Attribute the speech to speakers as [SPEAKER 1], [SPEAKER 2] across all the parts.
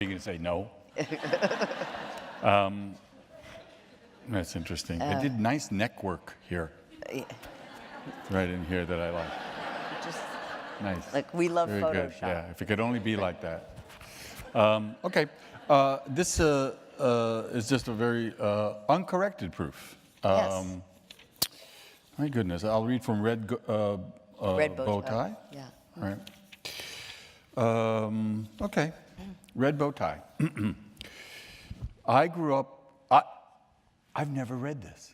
[SPEAKER 1] You can say no. That's interesting. I did nice neck work here. Right in here that I like.
[SPEAKER 2] Just
[SPEAKER 1] Nice.
[SPEAKER 2] like we love
[SPEAKER 1] Very
[SPEAKER 2] Photoshop.
[SPEAKER 1] good. Yeah, if it could only be like that. Okay. This is just a very uncorrected proof.
[SPEAKER 2] Yes.
[SPEAKER 1] My goodness. I'll read from Red Bow Tie.
[SPEAKER 2] Yeah.
[SPEAKER 1] All right. Okay. Red Bow Tie. I grew up. I've never read this.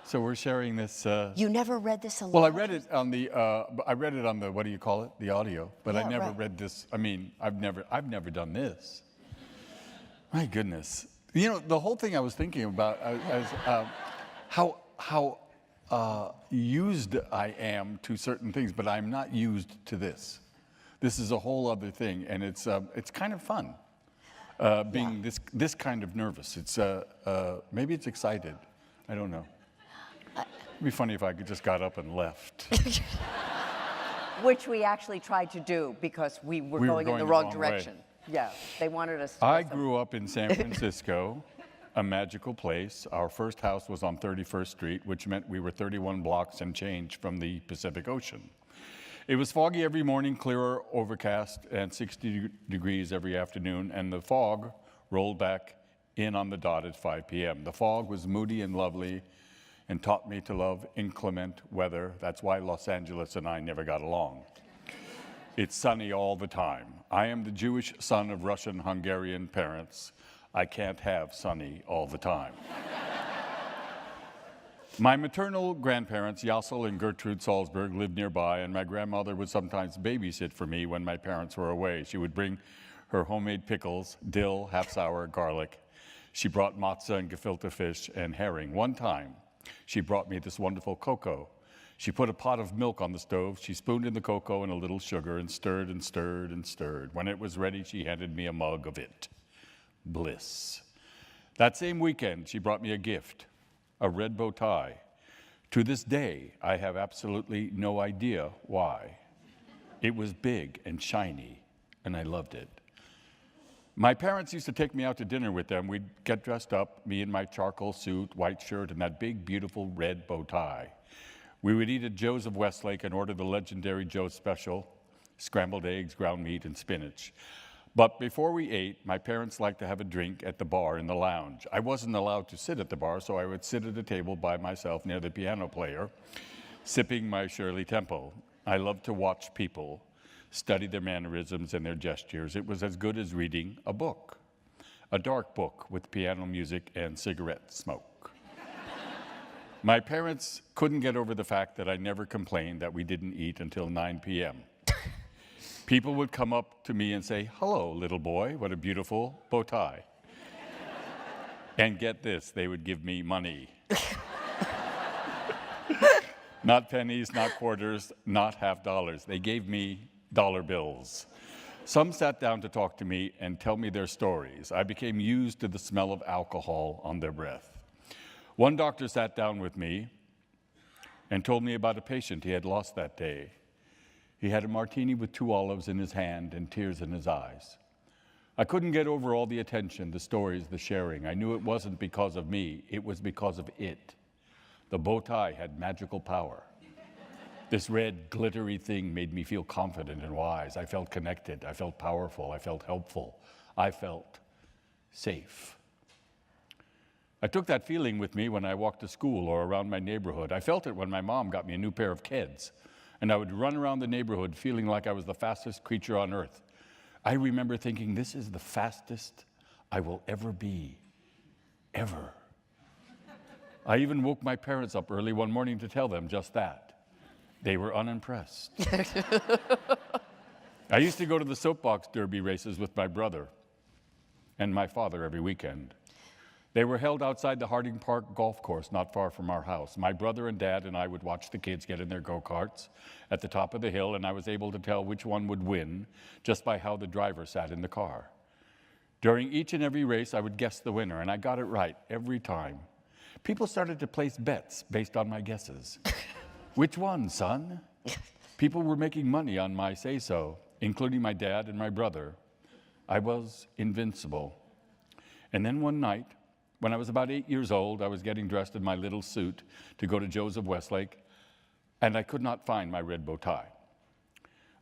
[SPEAKER 1] So we're sharing this.
[SPEAKER 2] You never read this alone?
[SPEAKER 1] Well, I read it on the. I read it on the. What do you call it? The audio. But I
[SPEAKER 2] Yeah,
[SPEAKER 1] never
[SPEAKER 2] right.
[SPEAKER 1] read this. I mean, I've never done this. My goodness. You know, the whole thing I was thinking about is how used I am to certain things, but I'm not used to this. This is a whole other thing, and it's kind of fun. Being this kind of nervous. It's maybe it's excited. I don't know. It'd be funny if I could just got up and left.
[SPEAKER 2] Which we actually tried to do because we were going in the wrong direction. Yeah, they wanted us to.
[SPEAKER 1] I grew up in San Francisco, a magical place. Our first house was on 31st Street, which meant we were 31 blocks and change from the Pacific Ocean. It was foggy every morning, clearer, overcast, and 60 degrees every afternoon, and the fog rolled back in on the dot at 5 p.m. The fog was moody and lovely and taught me to love inclement weather. That's why Los Angeles and I never got along. It's sunny all the time. I am the Jewish son of Russian-Hungarian parents. I can't have sunny all the time. My maternal grandparents, Yassel and Gertrude Salzberg, lived nearby, and my grandmother would sometimes babysit for me when my parents were away. She would bring her homemade pickles, dill, half-sour, garlic. She brought matzah and gefilte fish and herring. One time, she brought me this wonderful cocoa. She put a pot of milk on the stove. She spooned in the cocoa and a little sugar and stirred and stirred and stirred. When it was ready, she handed me a mug of it. Bliss. That same weekend, she brought me a gift, a red bow tie. To this day, I have absolutely no idea why. It was big and shiny, and I loved it. My parents used to take me out to dinner with them. We'd get dressed up, me in my charcoal suit, white shirt, and that big, beautiful red bow tie. We would eat at Joe's of Westlake and order the legendary Joe's special, scrambled eggs, ground meat, and spinach. But before we ate, my parents liked to have a drink at the bar in the lounge. I wasn't allowed to sit at the bar, so I would sit at a table by myself near the piano player, sipping my Shirley Temple. I loved to watch people, study their mannerisms and their gestures. It was as good as reading a book, a dark book with piano music and cigarette smoke. My parents couldn't get over the fact that I never complained that we didn't eat until 9 p.m. People would come up to me and say, "Hello, little boy, what a beautiful bow tie." And get this, they would give me money. Not pennies, not quarters, not half dollars. They gave me dollar bills. Some sat down to talk to me and tell me their stories. I became used to the smell of alcohol on their breath. One doctor sat down with me and told me about a patient he had lost that day. He had a martini with 2 olives in his hand and tears in his eyes. I couldn't get over all the attention, the stories, the sharing. I knew it wasn't because of me, it was because of it. The bow tie had magical power. This red, glittery thing made me feel confident and wise. I felt connected, I felt powerful, I felt helpful, I felt safe. I took that feeling with me when I walked to school or around my neighborhood. I felt it when my mom got me a new pair of Keds, and I would run around the neighborhood feeling like I was the fastest creature on earth. I remember thinking, this is the fastest I will ever be, ever. I even woke my parents up early one morning to tell them just that. They were unimpressed. I used to go to the soapbox derby races with my brother and my father every weekend. They were held outside the Harding Park golf course not far from our house. My brother and dad and I would watch the kids get in their go-karts at the top of the hill, and I was able to tell which one would win just by how the driver sat in the car. During each and every race, I would guess the winner, and I got it right every time. People started to place bets based on my guesses. Which one, son? People were making money on my say-so, including my dad and my brother. I was invincible. And then one night, when I was about 8 years old, I was getting dressed in my little suit to go to Joe's of Westlake, and I could not find my red bow tie.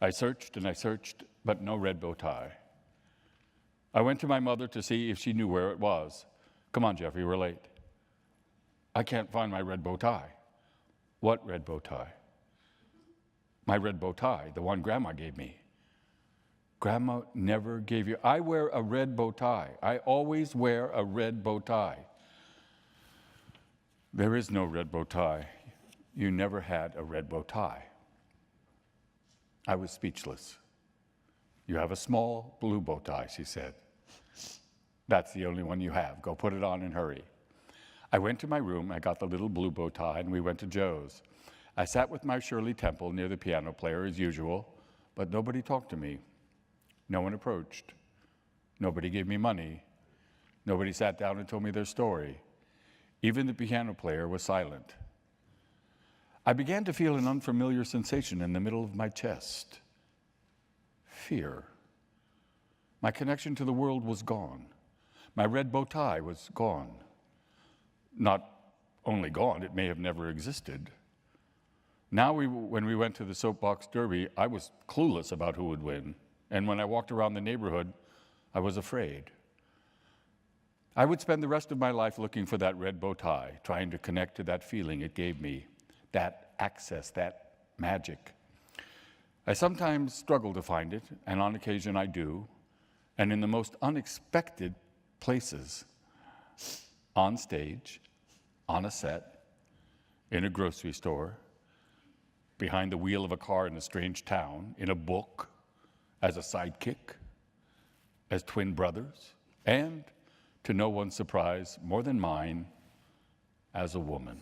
[SPEAKER 1] I searched and I searched, but no red bow tie. I went to my mother to see if she knew where it was. Come on, Jeffrey, we're late. I can't find my red bow tie. What red bow tie? My red bow tie, the one Grandma gave me. Grandma never gave you. I wear a red bow tie. I always wear a red bow tie. There is no red bow tie. You never had a red bow tie. I was speechless. You have a small blue bow tie, she said. That's the only one you have. Go put it on and hurry. I went to my room, I got the little blue bow tie, and we went to Joe's. I sat with my Shirley Temple near the piano player as usual, but nobody talked to me. No one approached. Nobody gave me money. Nobody sat down and told me their story. Even the piano player was silent. I began to feel an unfamiliar sensation in the middle of my chest. Fear. My connection to the world was gone. My red bow tie was gone. Not only gone, it may have never existed. Now, when we went to the soapbox derby, I was clueless about who would win. And when I walked around the neighborhood, I was afraid. I would spend the rest of my life looking for that red bow tie, trying to connect to that feeling it gave me, that access, that magic. I sometimes struggle to find it, and on occasion I do, and in the most unexpected places, on stage, on a set, in a grocery store, behind the wheel of a car in a strange town, in a book, as a sidekick, as twin brothers, and, to no one's surprise, more than mine, as a woman.